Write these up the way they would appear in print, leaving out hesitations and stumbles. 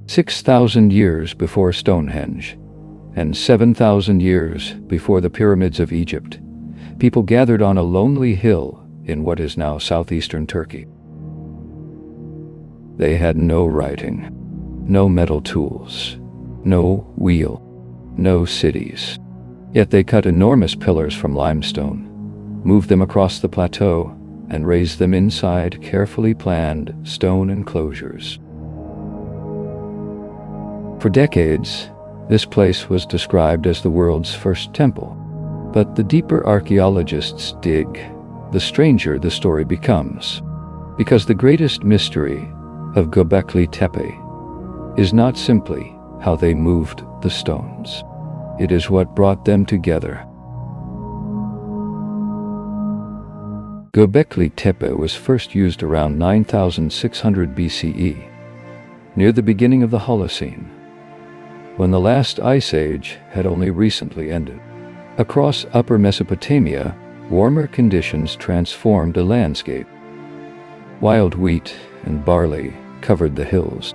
6,000 years before Stonehenge, and 7,000 years before the pyramids of Egypt, people gathered on a lonely hill in what is now southeastern Turkey. They had no writing, no metal tools, no wheel, no cities. Yet they cut enormous pillars from limestone, moved them across the plateau, and raised them inside carefully planned stone enclosures. For decades, this place was described as the world's first temple. But the deeper archaeologists dig, the stranger the story becomes. Because the greatest mystery of Göbekli Tepe is not simply how they moved the stones. It is what brought them together. Göbekli Tepe was first used around 9600 BCE, near the beginning of the Holocene, when the last ice age had only recently ended. Across Upper Mesopotamia, warmer conditions transformed the landscape. Wild wheat and barley covered the hills.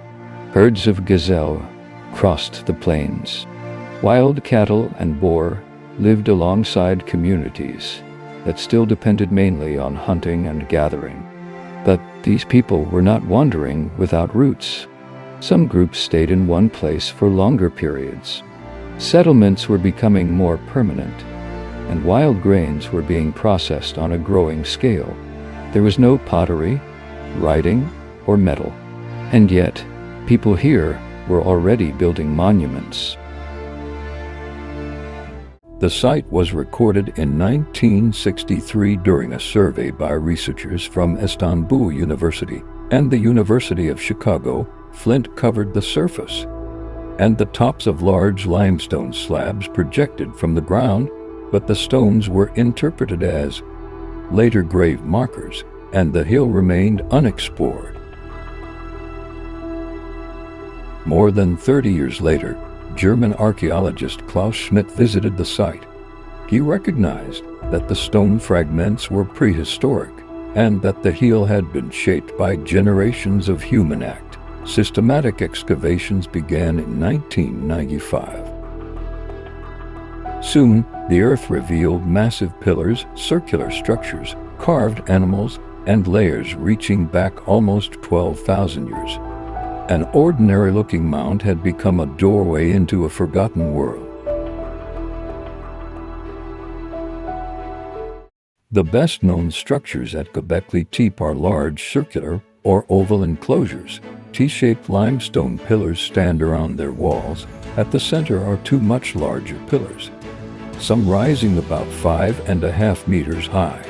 Herds of gazelle crossed the plains. Wild cattle and boar lived alongside communities that still depended mainly on hunting and gathering. But these people were not wandering without roots. Some groups stayed in one place for longer periods. Settlements were becoming more permanent, and wild grains were being processed on a growing scale. There was no pottery, writing, or metal, and yet people here were already building monuments. The site was recorded in 1963 during a survey by researchers from Istanbul University and the University of Chicago. Flint covered the surface, and the tops of large limestone slabs projected from the ground, but the stones were interpreted as later grave markers, and the hill remained unexplored. More than 30 years later, German archaeologist Klaus Schmidt visited the site. He recognized that the stone fragments were prehistoric and that the hill had been shaped by generations of human act. Systematic excavations began in 1995. Soon, the earth revealed massive pillars, circular structures, carved animals, and layers reaching back almost 12,000 years. An ordinary-looking mound had become a doorway into a forgotten world. The best-known structures at Göbekli Tepe are large circular or oval enclosures. T-shaped limestone pillars stand around their walls. At the center are two much larger pillars, some rising about 5.5 meters high.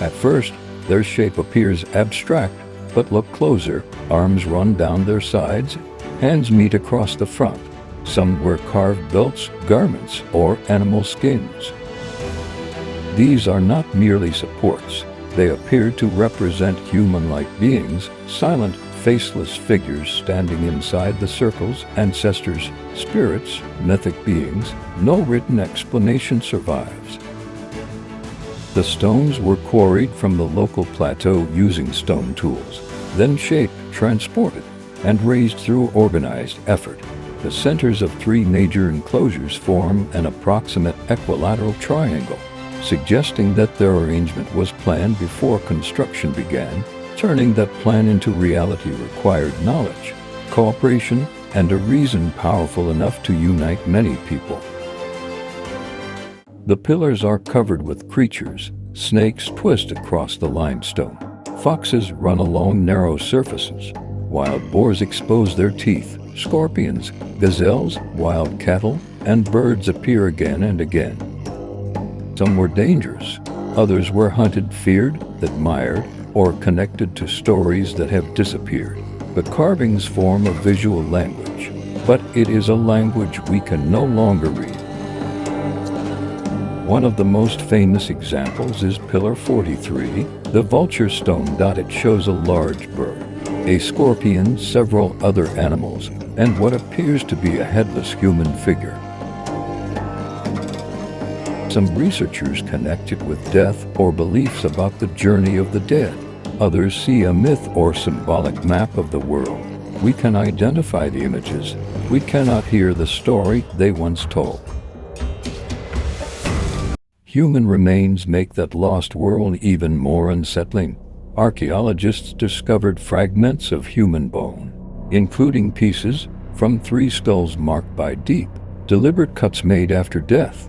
At first, their shape appears abstract, but look closer. Arms run down their sides, hands meet across the front. Some wear carved belts, garments, or animal skins. These are not merely supports. They appear to represent human-like beings, silent, faceless figures standing inside the circles, ancestors, spirits, mythic beings. No written explanation survives. The stones were quarried from the local plateau using stone tools, then shaped, transported, and raised through organized effort. The centers of three major enclosures form an approximate equilateral triangle, suggesting that their arrangement was planned before construction began. Turning that plan into reality required knowledge, cooperation, and a reason powerful enough to unite many people. The pillars are covered with creatures. Snakes twist across the limestone. Foxes run along narrow surfaces. Wild boars expose their teeth. Scorpions, gazelles, wild cattle, and birds appear again and again. Some were dangerous. Others were hunted, feared, admired, or connected to stories that have disappeared. The carvings form a visual language, but it is a language we can no longer read. One of the most famous examples is Pillar 43, the vulture stone. It shows a large bird, a scorpion, several other animals, and what appears to be a headless human figure. Some researchers connect it with death or beliefs about the journey of the dead. Others see a myth or symbolic map of the world. We can identify the images. We cannot hear the story they once told. Human remains make that lost world even more unsettling. Archaeologists discovered fragments of human bone, including pieces from 3 skulls marked by deep, deliberate cuts made after death.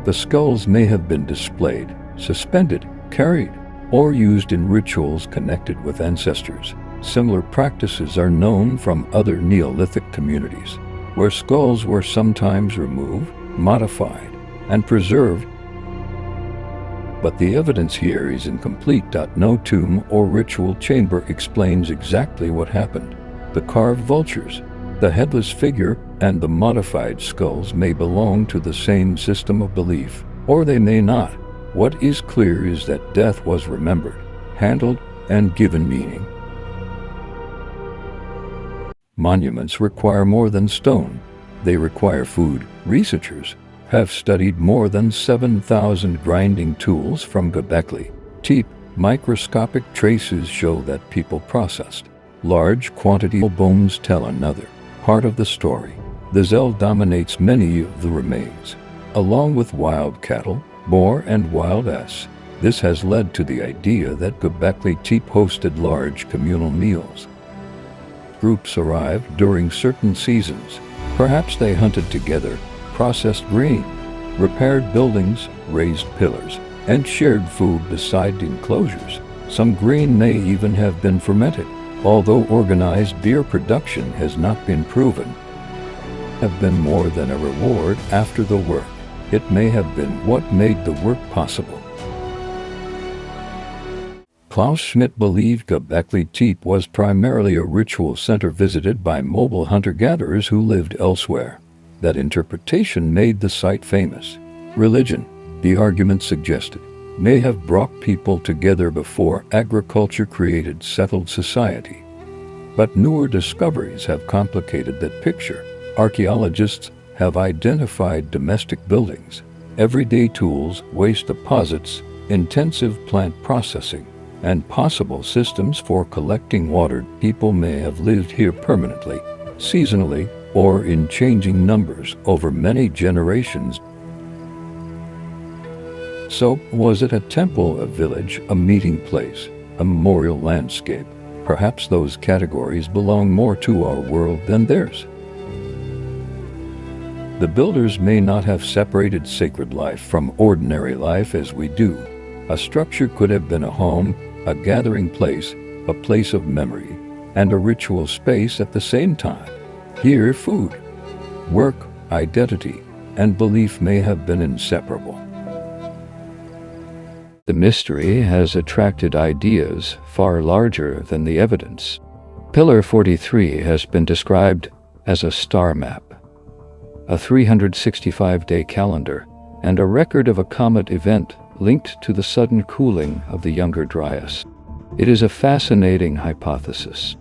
The skulls may have been displayed, suspended, carried, or used in rituals connected with ancestors. Similar practices are known from other Neolithic communities, where skulls were sometimes removed, modified, and preserved. But the evidence here is incomplete. No tomb or ritual chamber explains exactly what happened. The carved vultures, the headless figure, and the modified skulls may belong to the same system of belief, or they may not. What is clear is that death was remembered, handled, and given meaning. Monuments require more than stone. They require food. Researchers have studied more than 7,000 grinding tools from Göbekli Tepe. Microscopic traces show that people processed large quantities of bones. Tell another part of the story. The Zell dominates many of the remains, along with wild cattle, boar, and wild ass. This has led to the idea that Göbekli Tepe hosted large communal meals. Groups arrived during certain seasons. Perhaps they hunted together, processed grain, repaired buildings, raised pillars, and shared food beside enclosures. Some grain may even have been fermented, although organized beer production has not been proven. Have been more than a reward after the work. It may have been what made the work possible. Klaus Schmidt believed Göbekli Tepe was primarily a ritual center visited by mobile hunter-gatherers who lived elsewhere. That interpretation made the site famous. Religion, the argument suggested, may have brought people together before agriculture created settled society. But newer discoveries have complicated that picture. Archaeologists have identified domestic buildings, everyday tools, waste deposits, intensive plant processing, and possible systems for collecting water. People may have lived here permanently, seasonally, or in changing numbers over many generations. So, was it a temple, a village, a meeting place, a memorial landscape? Perhaps those categories belong more to our world than theirs. The builders may not have separated sacred life from ordinary life as we do. A structure could have been a home, a gathering place, a place of memory, and a ritual space at the same time. Here, food, work, identity, and belief may have been inseparable. The mystery has attracted ideas far larger than the evidence. Pillar 43 has been described as a star map, a 365-day calendar, and a record of a comet event linked to the sudden cooling of the Younger Dryas. It is a fascinating hypothesis,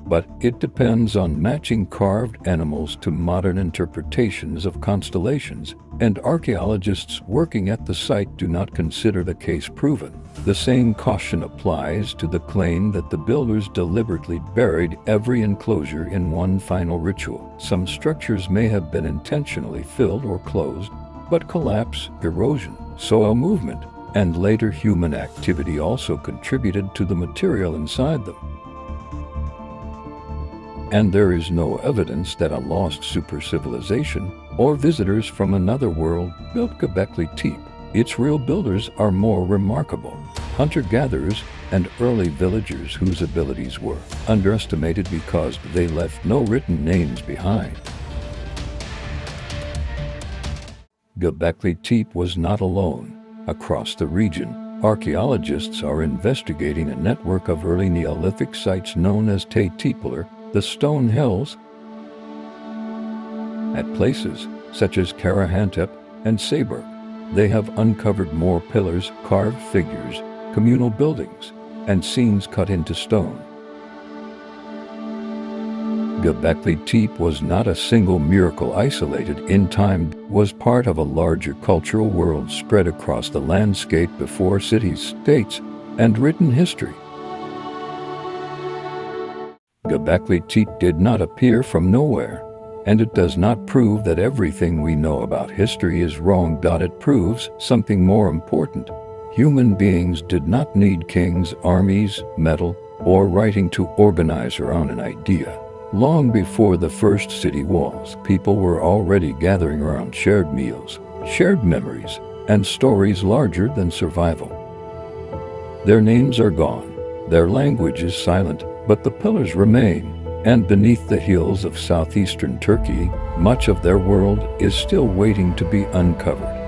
but it depends on matching carved animals to modern interpretations of constellations, and archaeologists working at the site do not consider the case proven. The same caution applies to the claim that the builders deliberately buried every enclosure in one final ritual. Some structures may have been intentionally filled or closed, but collapse, erosion, soil movement, and later human activity also contributed to the material inside them. And there is no evidence that a lost super-civilization or visitors from another world built Göbekli Tepe. Its real builders are more remarkable: hunter-gatherers and early villagers whose abilities were underestimated because they left no written names behind. Göbekli Tepe was not alone. Across the region, archaeologists are investigating a network of early Neolithic sites known as Tepeler, the Stone Hills. At places such as Karahantepe and Sayburg, they have uncovered more pillars, carved figures, communal buildings, and scenes cut into stone. Göbekli Tepe was not a single miracle isolated in time, was part of a larger cultural world spread across the landscape before cities, states, and written history. Göbekli Tepe did not appear from nowhere, and it does not prove that everything we know about history is wrong. It proves something more important. Human beings did not need kings, armies, metal, or writing to organize around an idea. Long before the first city walls, people were already gathering around shared meals, shared memories, and stories larger than survival. Their names are gone, their language is silent, but the pillars remain, and beneath the hills of southeastern Turkey, much of their world is still waiting to be uncovered.